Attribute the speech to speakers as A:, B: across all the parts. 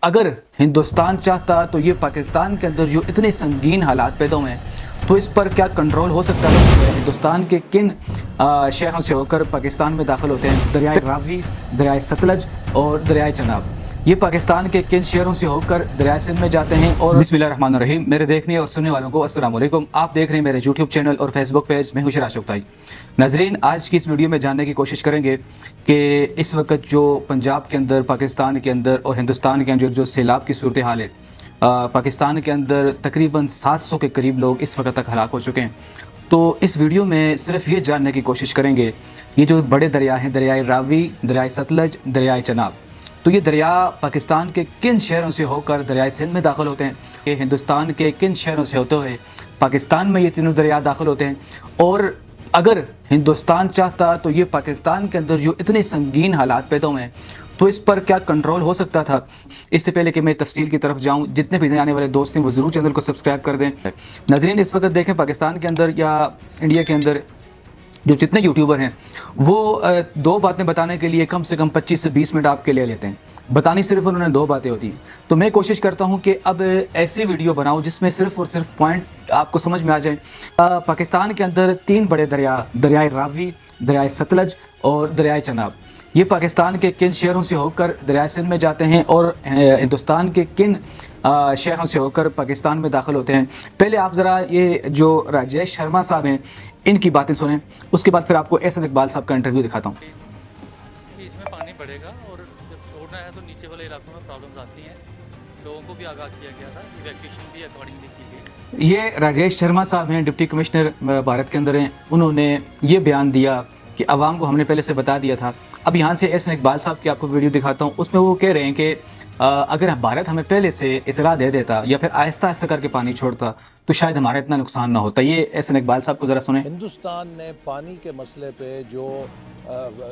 A: اگر ہندوستان چاہتا تو یہ پاکستان کے اندر جو اتنے سنگین حالات پیدا ہوئے ہیں تو اس پر کیا کنٹرول ہو سکتا ہے؟ ہندوستان کے کن شہروں سے ہو کر پاکستان میں داخل ہوتے ہیں؟ دریائے راوی، دریائے ستلج اور دریائے چناب، یہ پاکستان کے کن شہروں سے ہو کر دریائے سندھ میں جاتے ہیں؟ اور بسم اللہ الرحمن الرحیم، میرے دیکھنے اور سننے والوں کو السلام علیکم۔ آپ دیکھ رہے ہیں میرے یوٹیوب چینل اور فیس بک پیج میں شرا شوکتائی۔ ناظرین، آج کی اس ویڈیو میں جاننے کی کوشش کریں گے کہ اس وقت جو پنجاب کے اندر، پاکستان کے اندر اور ہندوستان کے اندر جو سیلاب کی صورتحال ہے، پاکستان کے اندر تقریباً 700 کے قریب لوگ اس وقت تک ہلاک ہو چکے ہیں۔ تو اس ویڈیو میں صرف یہ جاننے کی کوشش کریں گے یہ جو بڑے دریا ہیں، دریائے راوی، دریائے ستلج، دریائے چناب، تو یہ دریا پاکستان کے کن شہروں سے ہو کر دریائے سندھ میں داخل ہوتے ہیں؟ کہ ہندوستان کے کن شہروں سے ہوتے ہوئے پاکستان میں یہ تینوں دریا داخل ہوتے ہیں؟ اور اگر ہندوستان چاہتا تو یہ پاکستان کے اندر جو اتنے سنگین حالات پیدا ہوئے ہیں تو اس پر کیا کنٹرول ہو سکتا تھا؟ اس سے پہلے کہ میں تفصیل کی طرف جاؤں، جتنے بھی آنے والے دوست ہیں وہ ضرور چینل کو سبسکرائب کر دیں۔ ناظرین، اس وقت دیکھیں پاکستان کے اندر یا انڈیا کے اندر جو جتنے یوٹیوبر ہیں وہ دو باتیں بتانے کے لیے کم سے کم 25 سے 20 منٹ آپ کے لے لیتے ہیں۔ بتانی صرف انہوں نے دو باتیں ہوتی ہیں، تو میں کوشش کرتا ہوں کہ اب ایسی ویڈیو بناؤں جس میں صرف اور صرف پوائنٹ آپ کو سمجھ میں آ جائیں۔ پاکستان کے اندر تین بڑے دریا، دریائے راوی، دریائے ستلج اور دریائے چناب، یہ پاکستان کے کن شہروں سے ہو کر دریائے سندھ میں جاتے ہیں اور ہندوستان کے کن شہروں سے ہو کر پاکستان میں داخل ہوتے ہیں؟ پہلے آپ ذرا یہ جو راجیش شرما صاحب ہیں ان کی باتیں سنیں، اس کے بعد پھر آپ کو احسن اقبال صاحب کا انٹرویو دکھاتا ہوں۔
B: اس میں پانی بڑھے گا اور جب چھوڑنا ہے تو نیچے والے علاقوں میں پرابلمز آتی ہیں، لوگوں کو بھی آگاہ کیا گیا تھا، ایویکویشن بھی اکارڈنگلی کی گئی۔
A: یہ راجیش شرما صاحب ہیں، ڈپٹی کمشنر بھارت کے اندر ہیں، انہوں نے یہ بیان دیا کہ عوام کو ہم نے پہلے سے بتا دیا تھا۔ اب یہاں سے احسن اقبال صاحب کی آپ کو ویڈیو دکھاتا ہوں، اس میں وہ کہہ رہے ہیں کہ اگر بھارت ہمیں پہلے سے اطلاع دے دیتا یا پھر آہستہ آہستہ کر کے پانی چھوڑتا تو شاید ہمارا اتنا نقصان نہ ہوتا۔ یہ احسن اقبال صاحب کو ذرا سنیں۔
C: ہندوستان نے پانی کے مسئلے پہ جو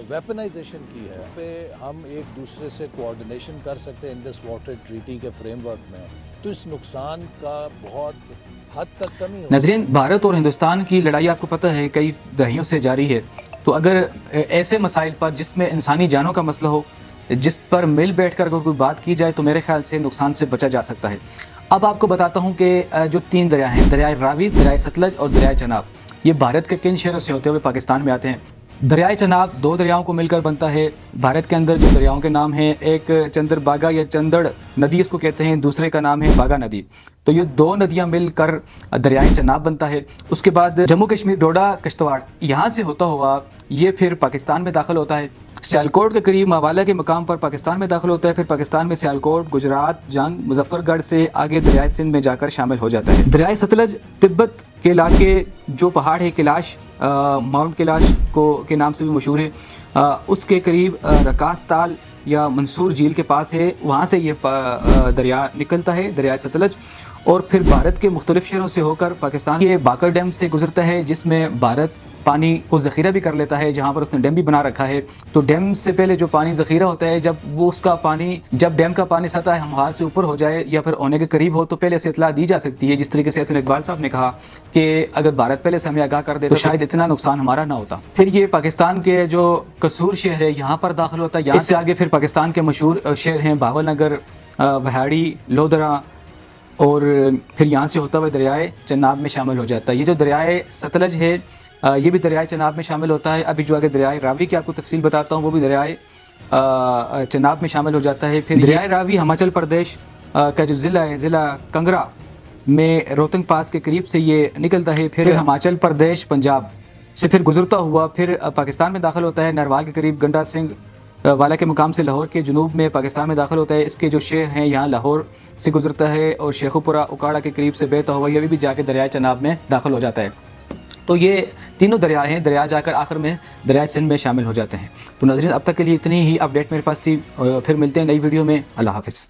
C: ویپنائزیشن کی ہے پہ ہم ایک دوسرے سے کوآرڈینیشن کر سکتے ہیں انڈس واٹر ٹریٹی کے فریم ورک میں، تو اس نقصان کا بہت حد تک کمی ہو۔
A: ناظرین، بھارت اور ہندوستان کی لڑائی آپ کو پتہ ہے کئی دہائیوں سے جاری ہے، تو اگر ایسے مسائل پر جس میں انسانی جانوں کا مسئلہ ہو، جس پر مل بیٹھ کر کوئی بات کی جائے تو میرے خیال سے نقصان سے بچا جا سکتا ہے۔ اب آپ کو بتاتا ہوں کہ جو تین دریا ہیں، دریائے راوی، دریائے ستلج اور دریائے چناب، یہ بھارت کے کن شہروں سے ہوتے ہوئے پاکستان میں آتے ہیں؟ دریائے چناب دو دریاؤں کو مل کر بنتا ہے۔ بھارت کے اندر جو دریاؤں کے نام ہیں، ایک چندر باگا یا چندڑ ندی اس کو کہتے ہیں، دوسرے کا نام ہے باگا ندی، تو یہ دو ندیاں مل کر دریائے چناب بنتا ہے۔ اس کے بعد جموں کشمیر، ڈوڈا، کشتواڑ، یہاں سے ہوتا ہوا یہ پھر پاکستان میں داخل ہوتا ہے۔ سیالکوٹ کے قریب موالا کے مقام پر پاکستان میں داخل ہوتا ہے، پھر پاکستان میں سیالکوٹ، گجرات، جنگ، مظفر گڑھ سے آگے دریائے سندھ میں جا کر شامل ہو جاتا ہے۔ دریائے ستلج تبت کے علاقے جو پہاڑ ہے کیلاش، ماؤنٹ کیلاش کے نام سے بھی مشہور ہے، اس کے قریب رکاس تال یا منصور جھیل کے پاس ہے، وہاں سے یہ دریا نکلتا ہے، دریائے ستلج، اور پھر بھارت کے مختلف شہروں سے ہو کر پاکستان کے باکر ڈیم سے گزرتا ہے، جس میں بھارت پانی کو ذخیرہ بھی کر لیتا ہے، جہاں پر اس نے ڈیم بھی بنا رکھا ہے۔ تو ڈیم سے پہلے جو پانی ذخیرہ ہوتا ہے، جب ڈیم کا پانی سطح ہموار سے اوپر ہو جائے یا پھر ہونے کے قریب ہو تو پہلے سے اطلاع دی جا سکتی ہے، جس طریقے سے احسن اقبال صاحب نے کہا کہ اگر بھارت پہلے سے ہمیں آگاہ کر دے تو شاید اتنا نقصان ہمارا نہ ہوتا۔ پھر یہ پاکستان کے جو قصور شہر ہے یہاں پر داخل ہوتا ہے، یہاں سے آگے پھر پاکستان کے مشہور شہر ہیں باول نگر، وہاڑی، لودھرا، اور پھر یہاں سے ہوتا ہوا دریائے چناب میں شامل ہو جاتا ہے۔ یہ جو دریائے ستلج ہے یہ بھی دریائے چناب میں شامل ہوتا ہے۔ ابھی جو آگے دریائے راوی کی آپ کو تفصیل بتاتا ہوں وہ بھی دریائے چناب میں شامل ہو جاتا ہے۔ پھر دریائے راوی ہماچل پردیش کا جو ضلع ہے، ضلع کنگرا میں روہتنگ پاس کے قریب سے یہ نکلتا ہے، پھر ہماچل پردیش، پنجاب سے پھر گزرتا ہوا پھر پاکستان میں داخل ہوتا ہے، نروال کے قریب گنڈا سنگھ والا کے مقام سے لاہور کے جنوب میں پاکستان میں داخل ہوتا ہے۔ اس کے جو شہر ہیں یہاں لاہور سے گزرتا ہے، اور شیخو پورہ اکاڑا کے قریب سے بہتا ہوا یہ بھی جا کے دریائے چناب میں داخل ہو جاتا ہے۔ تو یہ تینوں دریا ہیں، دریا جا کر آخر میں دریائے سندھ میں شامل ہو جاتے ہیں۔ تو ناظرین، اب تک کے لیے اتنی ہی اپڈیٹ میرے پاس تھی، پھر ملتے ہیں نئی ویڈیو میں۔ اللہ حافظ۔